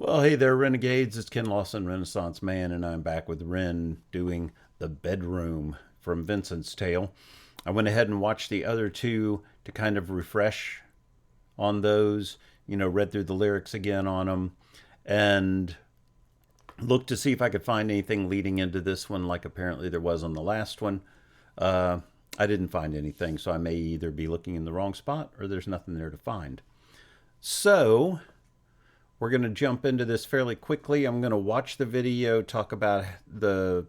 Well, hey there, Renegades. It's Ken Lawson, Renaissance Man, and I'm back with Ren doing The Bedroom from Vincent's Tale. I went ahead and watched the other two to kind of refresh on those, read through the lyrics again on them, and looked to see if I could find anything leading into this one, like apparently there was on the last one. I didn't find anything, so I may either be looking in the wrong spot or there's nothing there to find. So we're going to jump into this fairly quickly. I'm going to watch the video, talk about the,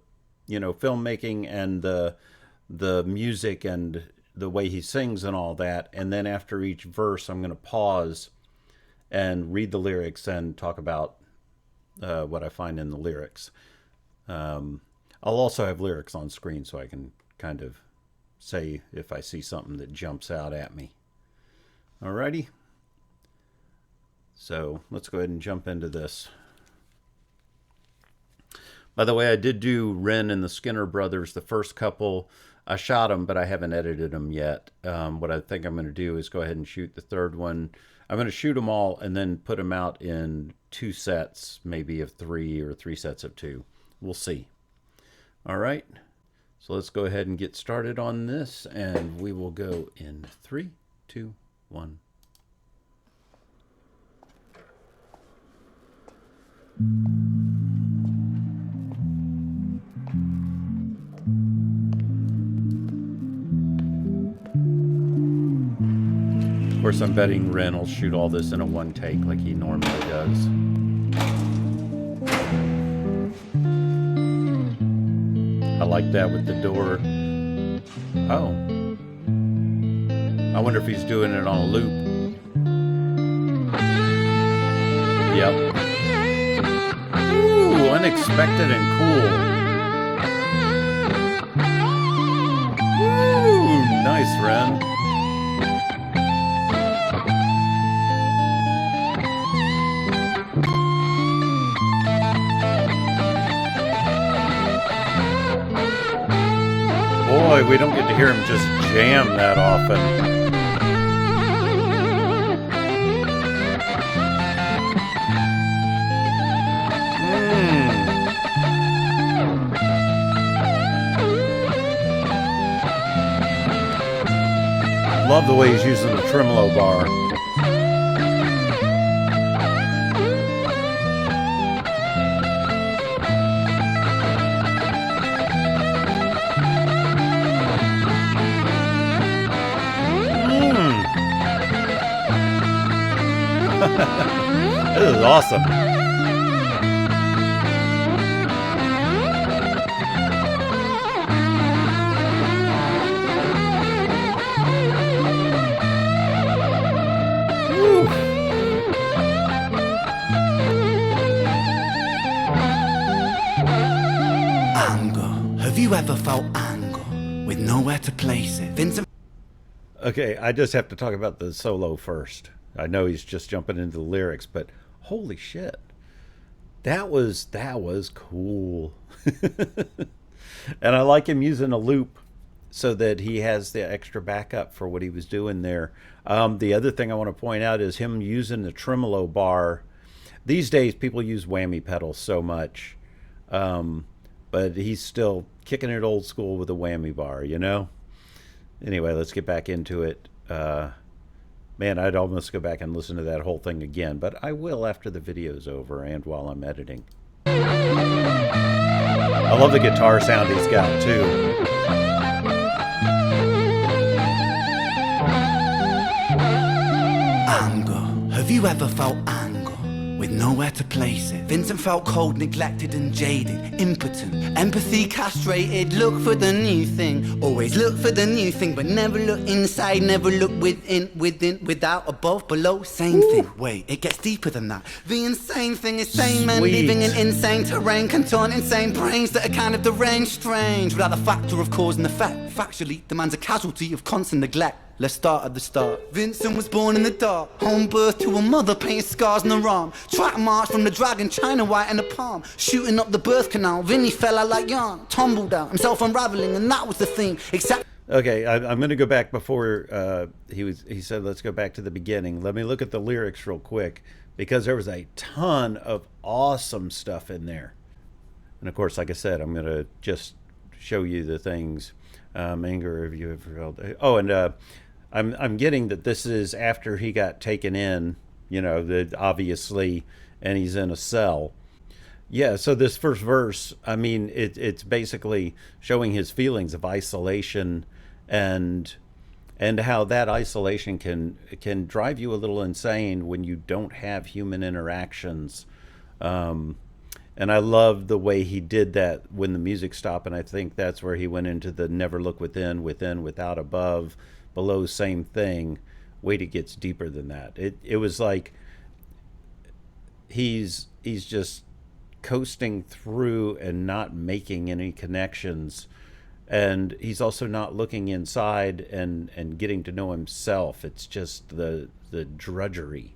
filmmaking and the music and the way he sings and all that. And then after each verse, I'm going to pause and read the lyrics and talk about what I find in the lyrics. I'll also have lyrics on screen so I can kind of say if I see something that jumps out at me. Alrighty. So let's go ahead and jump into this. By the way, I did do Ren and the Skinner brothers, the first couple. I shot them, but I haven't edited them yet. What I think I'm going to do is go ahead and shoot the third one. I'm going to shoot them all and then put them out in 2 sets, maybe of 3 or 3 sets of 2. We'll see. All right. So let's go ahead and get started on this, and we will go in 3, 2, 1. Of course, I'm betting Ren will shoot all this in a one take like he normally does. I like that with the door. Oh. I wonder if he's doing it on a loop. Yep. Ooh, unexpected and cool. Ooh, nice, Ren. Boy, we don't get to hear him just jam that often. Love the way he's using the tremolo bar. This is awesome. Woo. Anger. Have you ever felt anger with nowhere to place it? Vincent. Okay, I just have to talk about the solo first. I know he's just jumping into the lyrics, but holy shit. That was cool. And I like him using a loop so that he has the extra backup for what he was doing there. The other thing I want to point out is him using the tremolo bar. These days, people use whammy pedals so much, but he's still kicking it old school with a whammy bar, Anyway, let's get back into it. Man, I'd almost go back and listen to that whole thing again, but I will after the video's over and while I'm editing. I love the guitar sound he's got, too. Anger. Have you ever felt anger with nowhere to place it? Vincent felt cold, neglected and jaded, impotent, empathy castrated. Look for the new thing, always look for the new thing, but never look inside, never look within, without, above, below, same thing. Wait, it gets deeper than that. The insane thing is sane men living in insane terrain, contort insane brains that are kind of deranged, strange, without the factor of cause and effect. Factually, the man's a casualty of constant neglect. Let's start at the start. Vincent was born in the dark, home birth to a mother, painted scars on her arm. Track march from the dragon, China white in the palm. Shooting up the birth canal, Vinny fell out like yarn. Tumbled out, himself unraveling, and that was the theme. Except Okay, I'm going to go back before he said let's go back to the beginning. Let me look at the lyrics real quick because there was a ton of awesome stuff in there. And of course, like I said, I'm going to just show you the things. Anger, have you ever felt? Oh, and I'm getting that this is after he got taken in, obviously, and he's in a cell. Yeah, so this first verse, I mean, it's basically showing his feelings of isolation and how that isolation can drive you a little insane when you don't have human interactions. And I love the way he did that when the music stopped, and I think that's where he went into the never look within, without, above, below, same thing. Wait, it gets deeper than that. It was like he's just coasting through and not making any connections, and he's also not looking inside and getting to know himself. It's just the drudgery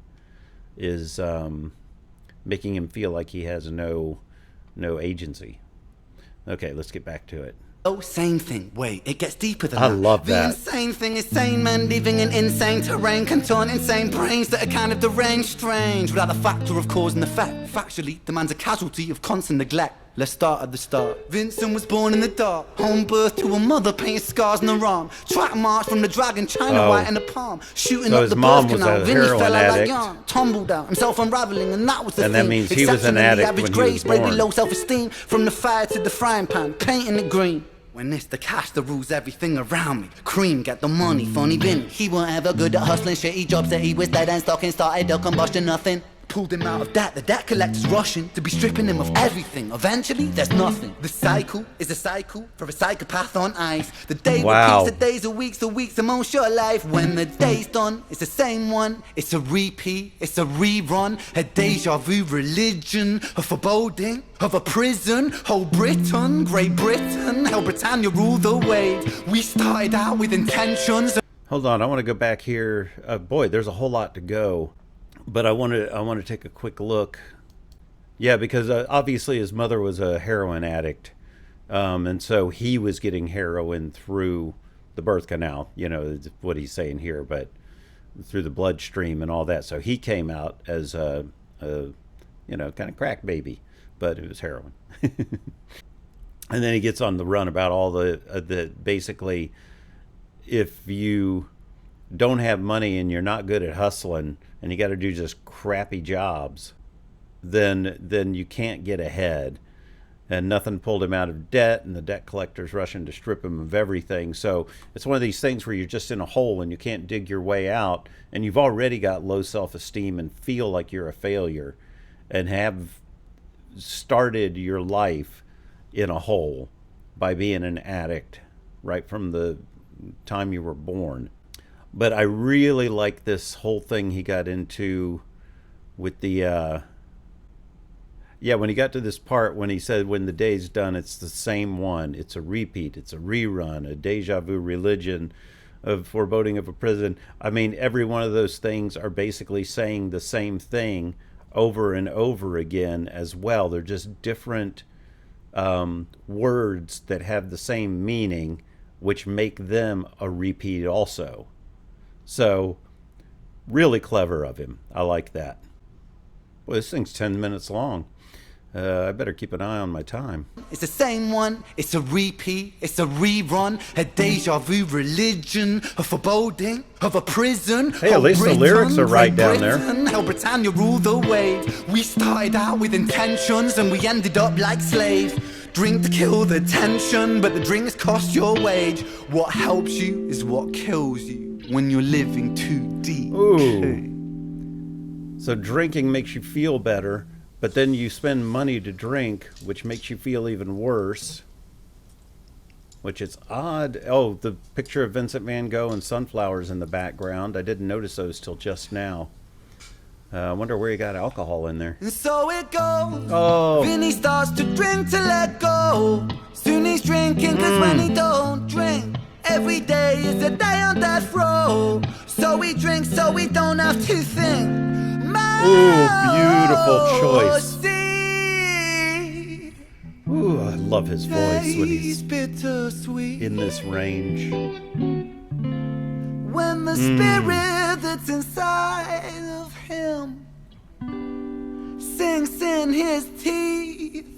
is making him feel like he has no agency. Okay, let's get back to it. Oh, same thing. Wait, it gets deeper than I that. love that. The insane thing is sane men living in insane terrain, contort insane brains that are kind of deranged, strange, without the factor of cause and effect. Factually, the man's a casualty of constant neglect. Let's start at the start. Vincent was born in the dark, home birth to a mother painted scars on her arm. Track march from the dragon, China white in the palm. Shooting so up his the mom birth was canal, a Vinny heroin fell out like addict. yarn, tumbled out, himself unraveling, and that was the And thing. that means he was an addict average when he grade, was spread with born. low self-esteem, from the fire to the frying pan, painting it green. When it's the cash that rules everything around me. Cream, get the money, funny bin. He weren't ever good at hustling, shitty jobs that he was dead and stocking, started a combustion, nothing. Pulled him out of debt, the debt collector's rushing to be stripping him of everything. Eventually, there's nothing. The cycle is a cycle for a psychopath on ice. The day repeats, the days are weeks, the weeks are most your life. When the day's done, it's the same one. It's a repeat, it's a rerun. A deja vu religion, a foreboding of a prison. Whole Britain, Great Britain, how Britannia rule the wave. We started out with intentions. Hold on, I want to go back here. Boy, there's a whole lot to go. But I want to take a quick look. Yeah, because obviously his mother was a heroin addict. And so he was getting heroin through the birth canal, what he's saying here, but through the bloodstream and all that. So he came out as a kind of crack baby, but it was heroin. And then he gets on the run about all the basically, if you don't have money and you're not good at hustling and you got to do just crappy jobs, then you can't get ahead. And nothing pulled him out of debt, and the debt collector's rushing to strip him of everything. So it's one of these things where you're just in a hole and you can't dig your way out, and you've already got low self-esteem and feel like you're a failure and have started your life in a hole by being an addict right from the time you were born. But I really like this whole thing he got into with the, when he got to this part when he said, when the day's done, it's the same one. It's a repeat. It's a rerun, a deja vu religion of foreboding of a prison. I mean, every one of those things are basically saying the same thing over and over again as well. They're just different words that have the same meaning, which make them a repeat also. So, really clever of him. I like that. Well, this thing's 10 minutes long. I better keep an eye on my time. It's the same one, it's a repeat, it's a rerun, a deja vu religion, a foreboding of a prison. Hey, at least the lyrics are right down there. How Britannia ruled the wave. We started out with intentions and we ended up like slaves. Drink to kill the tension, but the drinks cost your wage. What helps you is what kills you when you're living too deep. Ooh. So drinking makes you feel better, but then you spend money to drink, which makes you feel even worse. Which is odd. Oh, the picture of Vincent Van Gogh and sunflowers in the background. I didn't notice those till just now. I wonder where he got alcohol in there. And so it goes. Oh. Vinny starts to drink to let go. Soon he's drinking, cause when he don't drink, every day is a day on death row. So he drinks so we don't have to think. Ooh, beautiful choice. Ooh, I love his voice when he's bittersweet. in this range. When the spirit that's inside of him sinks in his teeth.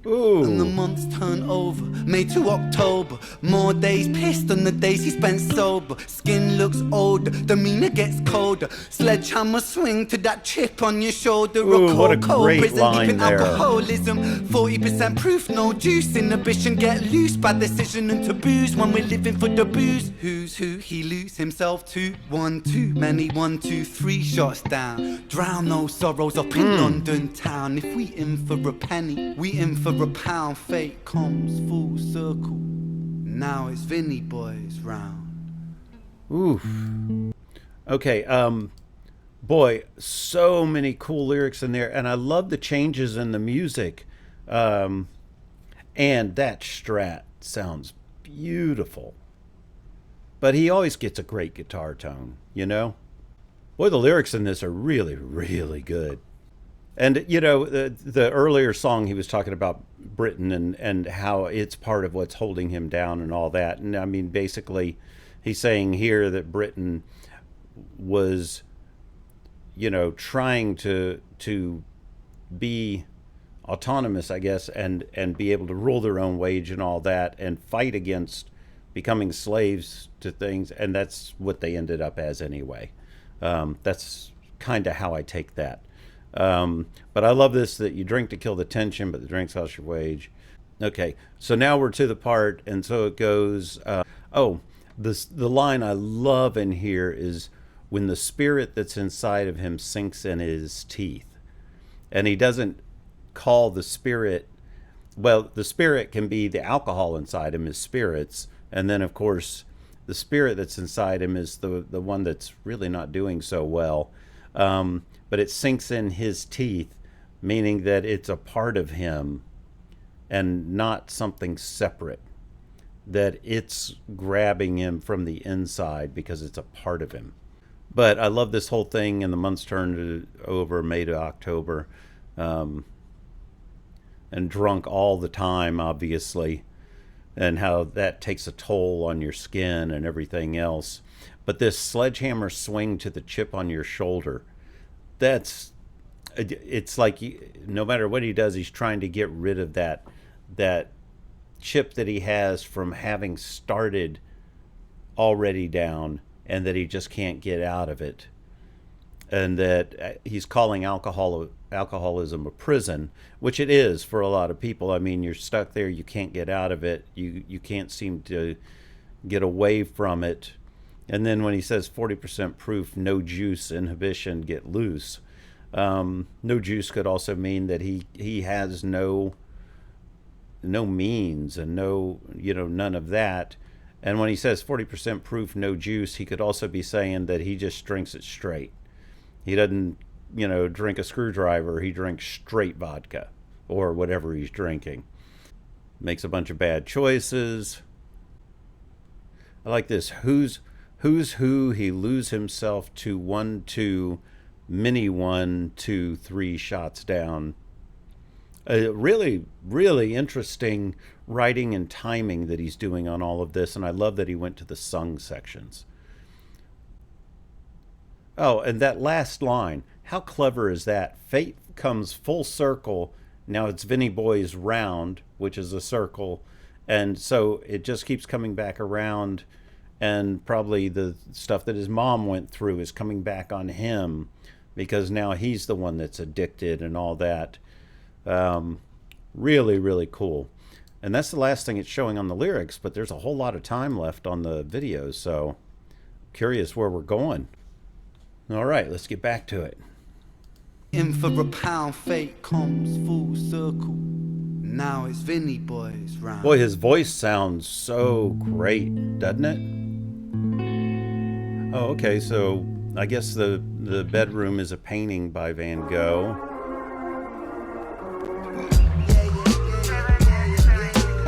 Ooh. And the months turn over, May to October. More days pissed than the days he spent sober. Skin looks older, demeanor gets colder. Sledgehammer swing to that chip on your shoulder. Ooh, what a great prison, line deep in there. alcoholism, 40% proof, no juice. Inhibition get loose, bad decision and taboos. When we're living for the booze, who's who he lose himself to? One too many, 1, 2, 3 shots down. Drown those sorrows up in London town. If we in for a penny, we in for a pound. Fate comes full circle. Now it's Vinny boys round. Oof. Okay, boy, so many cool lyrics in there, and I love the changes in the music. And that Strat sounds beautiful. But he always gets a great guitar tone, you know? Boy, the lyrics in this are really, really good. And, you know, the earlier song he was talking about Britain and how it's part of what's holding him down and all that. And, I mean, basically, he's saying here that Britain was, you know, trying to be autonomous, I guess, and be able to rule their own wage and all that and fight against becoming slaves to things. And that's what they ended up as anyway. That's kind of how I take that. But I love this, that you drink to kill the tension, but the drinks cost your wage. Okay, so now we're to the part, and so it goes, the line I love in here is when the spirit that's inside of him sinks in his teeth. And he doesn't call the spirit, well, the spirit can be the alcohol inside him is spirits, and then of course the spirit that's inside him is the one that's really not doing so well. But it sinks in his teeth, meaning that it's a part of him and not something separate. That it's grabbing him from the inside because it's a part of him. But I love this whole thing, and the months turned over May to October. And drunk all the time, obviously. And how that takes a toll on your skin and everything else. But this sledgehammer swing to the chip on your shoulder, it's like no matter what he does, he's trying to get rid of that chip that he has from having started already down, and that he just can't get out of it. And that he's calling alcoholism a prison, which it is for a lot of people. I mean, you're stuck there, you can't get out of it, you can't seem to get away from it. And then when he says 40% proof, no juice, inhibition, get loose. No juice could also mean that he has no means and none of that. And when he says 40% proof, no juice, he could also be saying that he just drinks it straight. He doesn't, drink a screwdriver. He drinks straight vodka or whatever he's drinking. Makes a bunch of bad choices. I like this. Who's who? He lose himself to 1, 2, mini 1, 2, 3 shots down. Really, really interesting writing and timing that he's doing on all of this, and I love that he went to the sung sections. Oh, and that last line, how clever is that? Fate comes full circle. Now it's Vinny Boy's round, which is a circle, and so it just keeps coming back around. And probably the stuff that his mom went through is coming back on him because now he's the one that's addicted and all that. Really, really cool. And that's the last thing it's showing on the lyrics, but there's a whole lot of time left on the video, so curious where we're going. All right, let's get back to it. In for a pound, fate comes full circle. Now it's Vinny Boy's round. Boy, his voice sounds so great, doesn't it? Oh, okay, so I guess the bedroom is a painting by Van Gogh.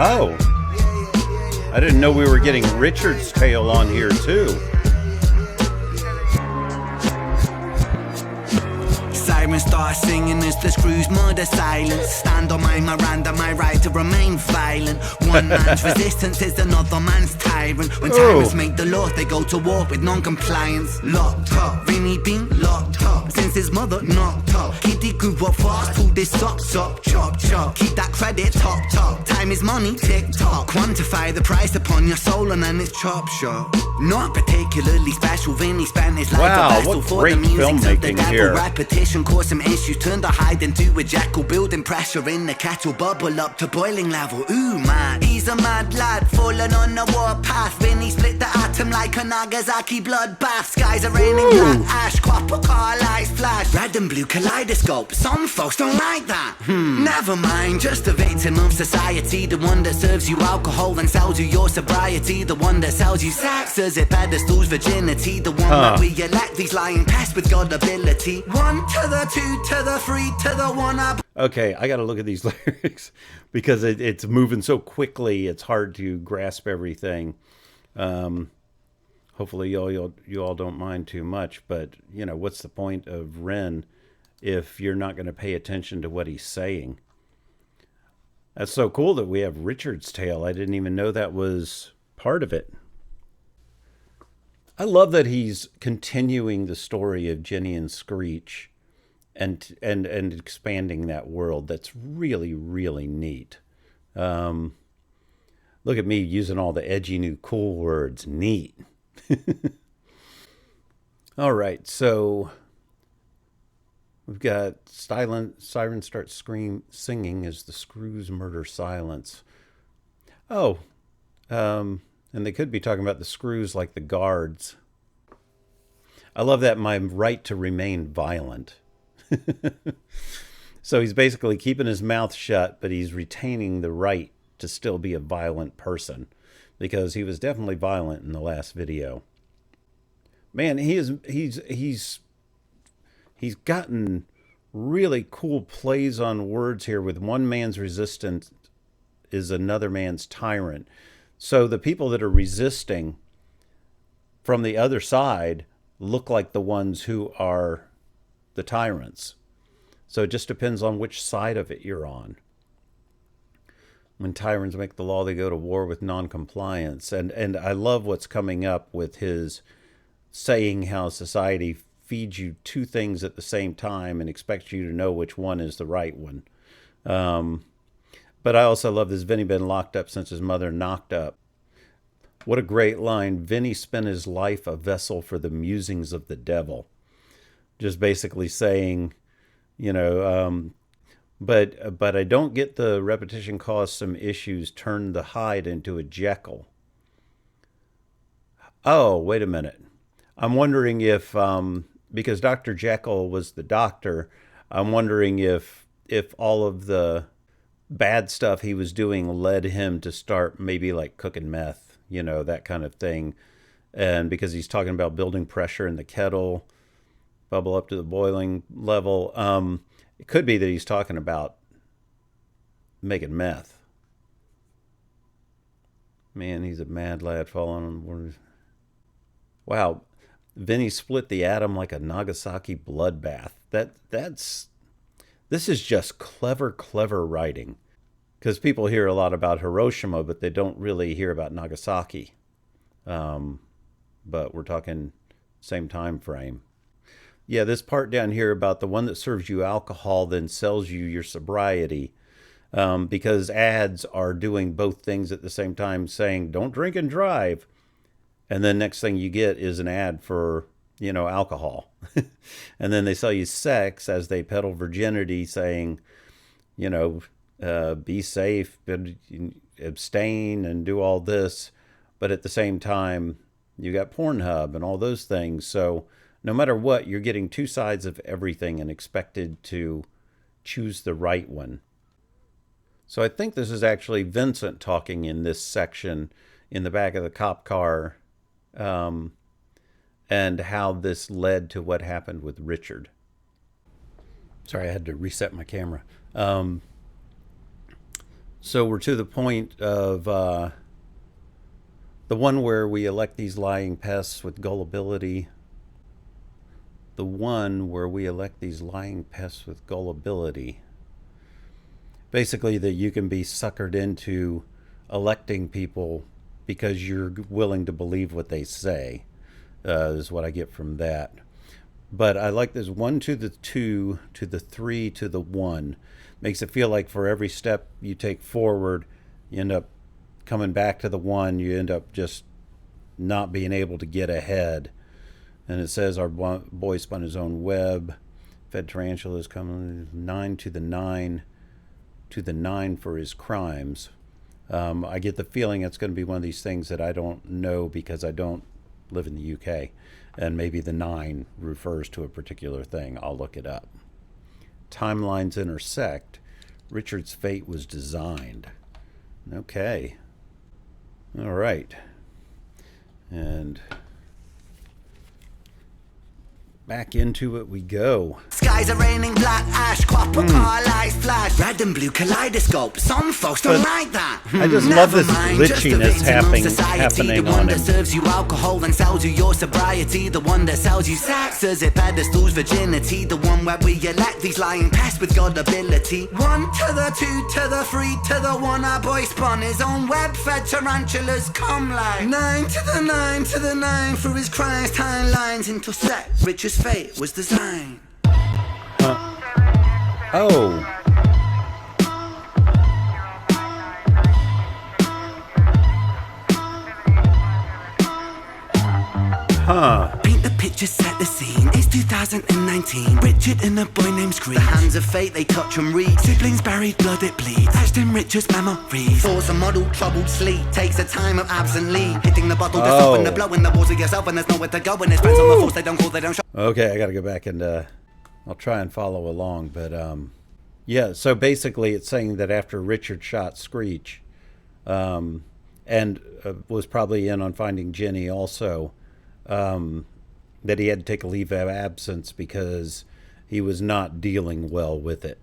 Oh, I didn't know we were getting Richard's Tale on here too. siren starts singing as the screws murder silence. Stand on my Miranda, my right to remain violent. One man's resistance is another man's tyrant. When tyrants make the laws, they go to war with non-compliance. Locked up, Vinny been locked up since his mother knocked up. Kitty grew up fast, pulled his socks up, chop chop. Keep that credit top top. Time is money, tick tock. Quantify the price upon your soul and then it's chop shop. Not particularly special, Vinny spent his life Wow, a vessel what for great the music of the filmmaking devil. here. Repetition caused some issues, turned a hide into a jackal. Building pressure in the kettle, bubble up to boiling level. Ooh man, he's a mad lad, falling on the warpath. Vinny split the atom like a Nagasaki bloodbath. Skies are raining black ash, copper car lights flash. Red and blue kaleidoscope, some folks don't like that. Never mind, just a victim of society. The one that serves you alcohol and sells you your sobriety. The one that sells you sex as it pedestals virginity. The one that we elect, these lying pests with God ability. 1 to the 2 to the 3 to the 1 up. Okay, I got to look at these lyrics because it's moving so quickly. It's hard to grasp everything. Hopefully you all don't mind too much. But, you know, what's the point of Ren if you're not going to pay attention to what he's saying? That's so cool that we have Richard's tale. I didn't even know that was part of it. I love that he's continuing the story of Jenny and Screech and expanding that world. That's really, really neat. Look at me using all the edgy new cool words. Neat. All right, so we've got Siren starts singing as the screws murder silence. Oh, and they could be talking about the screws like the guards. I love that, my right to remain violent. So he's basically keeping his mouth shut, but he's retaining the right to still be a violent person, because he was definitely violent in the last video. Man, he's gotten really cool plays on words here with one man's resistance is another man's tyrant. So the people that are resisting from the other side look like the ones who are the tyrants. So it just depends on which side of it you're on. When tyrants make the law, they go to war with non-compliance. And I love what's coming up with his saying how society feeds you two things at the same time and expects you to know which one is the right one. But I also love this. Vinny been locked up since his mother knocked up. What a great line. Vinny spent his life a vessel for the musings of the devil. Just basically saying, you know, but I don't get the repetition caused some issues, turned the Hyde into a Jekyll. Oh, wait a minute. I'm wondering if, because Dr. Jekyll was the doctor, I'm wondering if all of the bad stuff he was doing led him to start maybe like cooking meth, you know, that kind of thing. And because he's talking about building pressure in the kettle, bubble up to the boiling level. It could be that he's talking about making meth. Man, he's a mad lad falling on. Wow. Vinny split the atom like a Nagasaki bloodbath. This is just clever writing. Because people hear a lot about Hiroshima, but they don't really hear about Nagasaki. But we're talking same time frame. Yeah, this part down here about the one that serves you alcohol then sells you your sobriety. Because ads are doing both things at the same time, saying, don't drink and drive. And then next thing you get is an ad for, you know, alcohol. And then they sell you sex as they peddle virginity, saying, you know, be safe, abstain, and do all this. But at the same time, you got Pornhub and all those things. So no matter what, you're getting two sides of everything and expected to choose the right one. So I think this is actually Vincent talking in this section in the back of the cop car, and how this led to what happened with Richard. Sorry, I had to reset my camera. So we're to the point of the one where we elect these lying pests with gullibility. the one where we elect these lying pests with gullibility. Basically, that you can be suckered into electing people because you're willing to believe what they say, is what I get from that. But I like this 1 to the 2 to the 3 to the 1. Makes it feel like for every step you take forward, you end up coming back to the 1. You end up just not being able to get ahead. And it says our boy spun his own web. Fed tarantulas coming 9 to the 9 to the 9 for his crimes. I get the feeling it's going to be one of these things that I don't know because I don't live in the UK. And maybe the 9 refers to a particular thing. I'll look it up. Timelines intersect. Richard's fate was designed. Okay. All right. And back into it we go. Skies are raining black ash, copper car lights flash, red and blue kaleidoscope. Some folks don't like that. I just love this glitchiness happening the on one him. that serves you alcohol and sells you your sobriety. The one that sells you sex as it pedestals virginity. The one where we elect these lying pests with godability. 1 to the 2 to the 3 to the 1. Our boy spun his own web, fed tarantulas come like 9 to the 9 to the 9 for his crimes. Timelines intersect. Richard's fate was designed. Oh. Huh. Paint the picture, set the scene. It's 2019. Richard and a boy named Screech. The hands of fate, they touch and read. Siblings buried, blood it bleeds. Etched in Richard's memories. Force a model, troubled sleep. Takes a time of absently. Hitting the bottle to soften the blow in the walls of yourself. And there's nowhere to go. And there's friends on the force, they don't call, they don't show. Okay, I gotta go back and I'll try and follow along. But yeah, so basically it's saying that after Richard shot Screech and was probably in on finding Jenny also, that he had to take a leave of absence because he was not dealing well with it.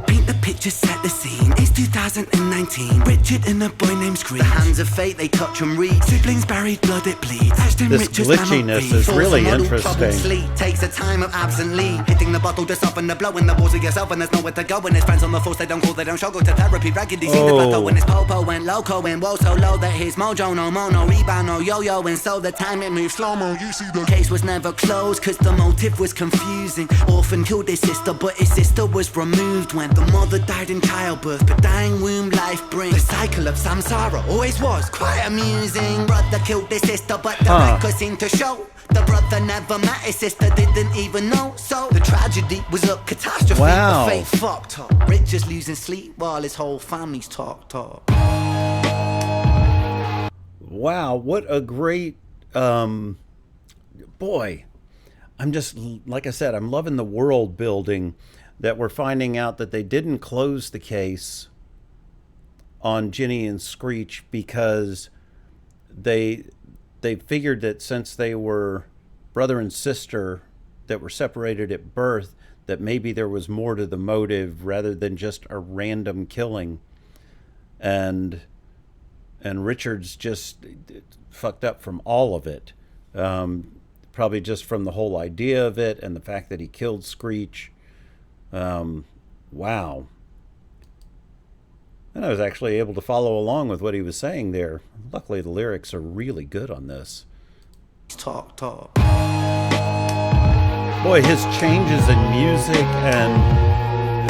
Paint the picture, set the scene. It's 2019. Richard and a boy named Screech. The hands of fate, they touch and read. Siblings buried, blood it bleeds. This glitchiness is really interesting. Takes a time of absently. Hitting the bottle to soften the blow in the walls of yourself. And there's nowhere to go. And his friends on the force, they don't call, they don't show. Go to therapy, raggedy, see the plateau. When his popo went loco and woe so low that his mojo no mono, rebound no yo-yo. And so the time it moved slow-mo. You see the case was never closed cause the motive was confusing. Orphan killed his sister, but his sister was removed when the mother died in childbirth. But dying womb life brings the cycle of samsara. Always was quite amusing. Brother killed his sister, but the record seemed to show the brother never met his sister, didn't even know. So the tragedy was a catastrophe. The fate fucked up. Richard's losing sleep while his whole family's talked up. Wow, what a great boy. I'm just, like I said, I'm loving the world building that we're finding out that they didn't close the case on Jenny and Screech because they figured that since they were brother and sister that were separated at birth, that maybe there was more to the motive rather than just a random killing. And Richard's just fucked up from all of it. Probably just from the whole idea of it and the fact that he killed Screech. Wow. And I was actually able to follow along with what he was saying there. Luckily, the lyrics are really good on this. Talk. Boy, his changes in music and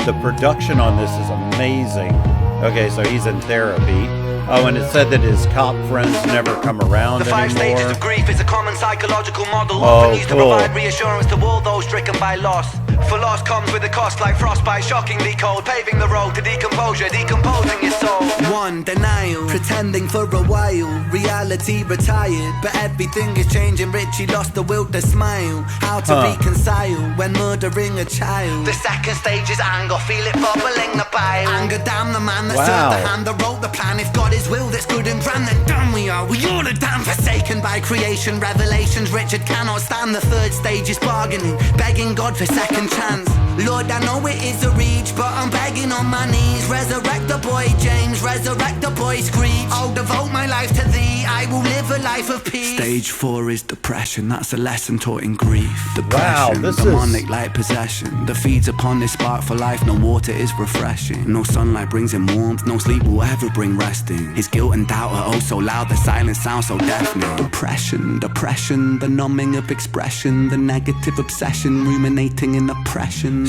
the production on this is amazing. Okay, so he's in therapy. Oh, and it said that his cop friends never come around anymore. The 5 stages of grief is a common psychological model. Often used to provide reassurance to all those stricken by loss. For loss comes with a cost like frostbite, shockingly cold, paving the road to decomposure, decomposing your soul. 1. Denial, pretending for a while. Reality retired, but everything is changing. Richie lost the will to smile. How to reconcile when murdering a child. The 2nd stage is anger, feel it bubbling the bile. Anger, damn the man that served the hand that wrote the plan. If God his will that's good and grand, then damn we are all are damn forsaken by creation. Revelations Richard cannot stand. The 3rd stage is bargaining, begging God for second chance. Lord, I know it is a reach, but I'm begging on my knees. Resurrect the boy James, resurrect the boy Screech. I'll devote my life to thee, I will live a life of peace. Stage 4 is depression, that's a lesson taught in grief. Depression, demonic like possession, that feeds upon this spark for life. No water is refreshing, no sunlight brings him warmth, no sleep will ever bring resting. His guilt and doubt are oh so loud, the silence sounds so deafening. Depression, depression, the numbing of expression, the negative obsession, ruminating in oppression.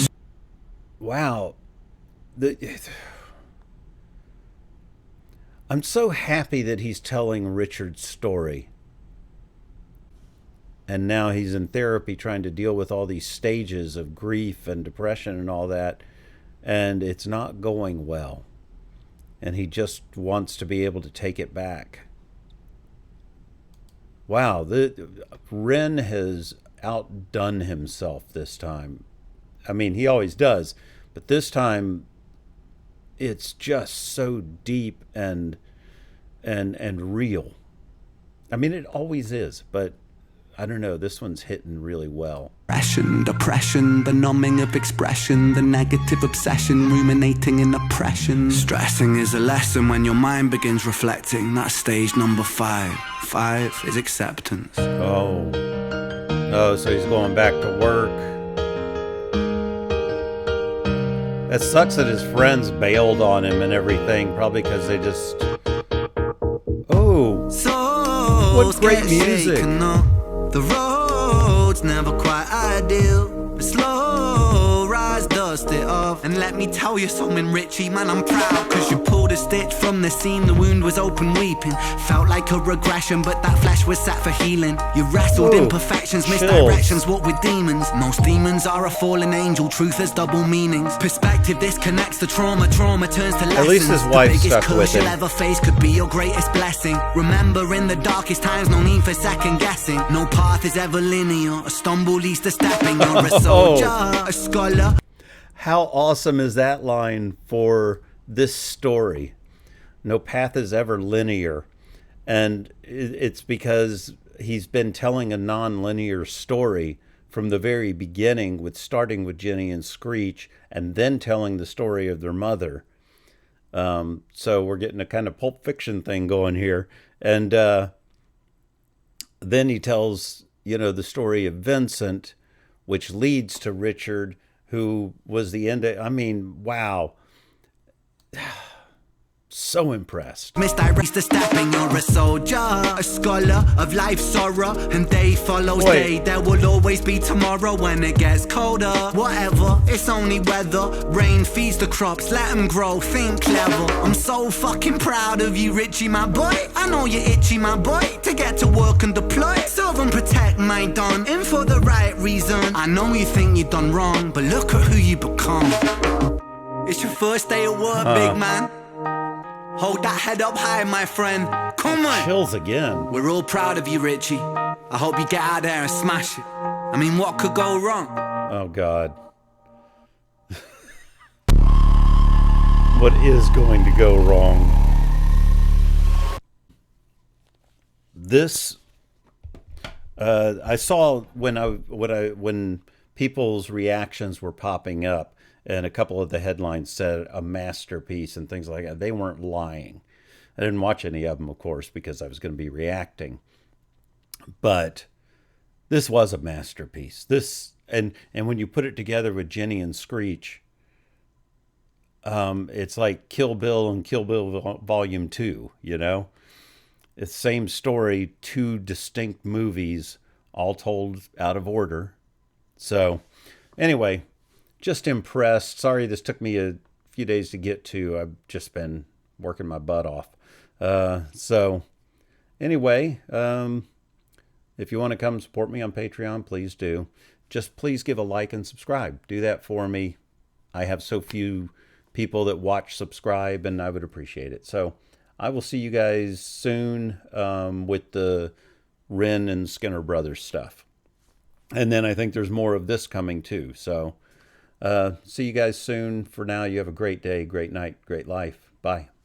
Wow. I'm so happy that he's telling Richard's story. And now he's in therapy trying to deal with all these stages of grief and depression and all that. And it's not going well. And he just wants to be able to take it back. Wow. Ren has outdone himself this time. I mean, he always does. But this time, it's just so deep and real. I mean, it always is, but I don't know, this one's hitting really well. Depression, depression, the numbing of expression, the negative obsession, ruminating in oppression. Stressing is a lesson when your mind begins reflecting. That's stage number 5. 5 is acceptance. Oh, so he's going back to work. It sucks that his friends bailed on him and everything, probably because they just... Oh, what great music. The road's never quite ideal, but slow rise, dust it off. And let me tell you something, Richie, man, I'm proud, cause you pulled a stitch from the seam, the wound was open weeping. Felt like a regression, but that flesh was set for healing. You wrestled imperfections, misdirections, what with demons. Most demons are a fallen angel, truth has double meanings. Perspective disconnects the trauma, trauma turns to lessons. At least his wife the biggest stuck curse with him. you'll ever face could be your greatest blessing. Remember, in the darkest times, no need for second guessing. No path is ever linear, a stumble leads to stepping. You're a soldier, a scholar. How awesome is that line for this story? No path is ever linear. And it's because he's been telling a non-linear story from the very beginning, with starting with Jenny and Screech and then telling the story of their mother. So we're getting a kind of Pulp Fiction thing going here. And then he tells, the story of Vincent, which leads to Richard, who was the end of, I mean, wow. So impressed. Misdirect the stepping, you're a soldier, a scholar of life's sorrow, and day follows day. There will always be tomorrow when it gets colder. Whatever, it's only weather. Rain feeds the crops, let them grow, think clever. I'm so fucking proud of you, Richie, my boy. I know you're itchy, my boy, to get to work and deploy. Serve and protect my Don, in for the right reason. I know you think you've done wrong, but look at who you become. It's your first day at work, big man. Hold that head up high, my friend. Come on. Chills again. We're all proud of you, Richie. I hope you get out there and smash it. I mean, what could go wrong? Oh, God. What is going to go wrong? This, I saw when people's reactions were popping up, and a couple of the headlines said a masterpiece and things like that. They weren't lying. I didn't watch any of them, of course, because I was going to be reacting. But this was a masterpiece. This and when you put it together with Jenny and Screech, it's like Kill Bill and Kill Bill Volume 2, It's the same story, 2 distinct movies, all told out of order. So, anyway, just impressed. Sorry this took me a few days to get to. I've just been working my butt off. So anyway, if you want to come support me on Patreon, please do. Just please give a like and subscribe. Do that for me. I have so few people that watch, subscribe, and I would appreciate it. So I will see you guys soon with the Ren and Skinner Brothers stuff. And then I think there's more of this coming too. So see you guys soon. For now, you have a great day, great night, great life. Bye.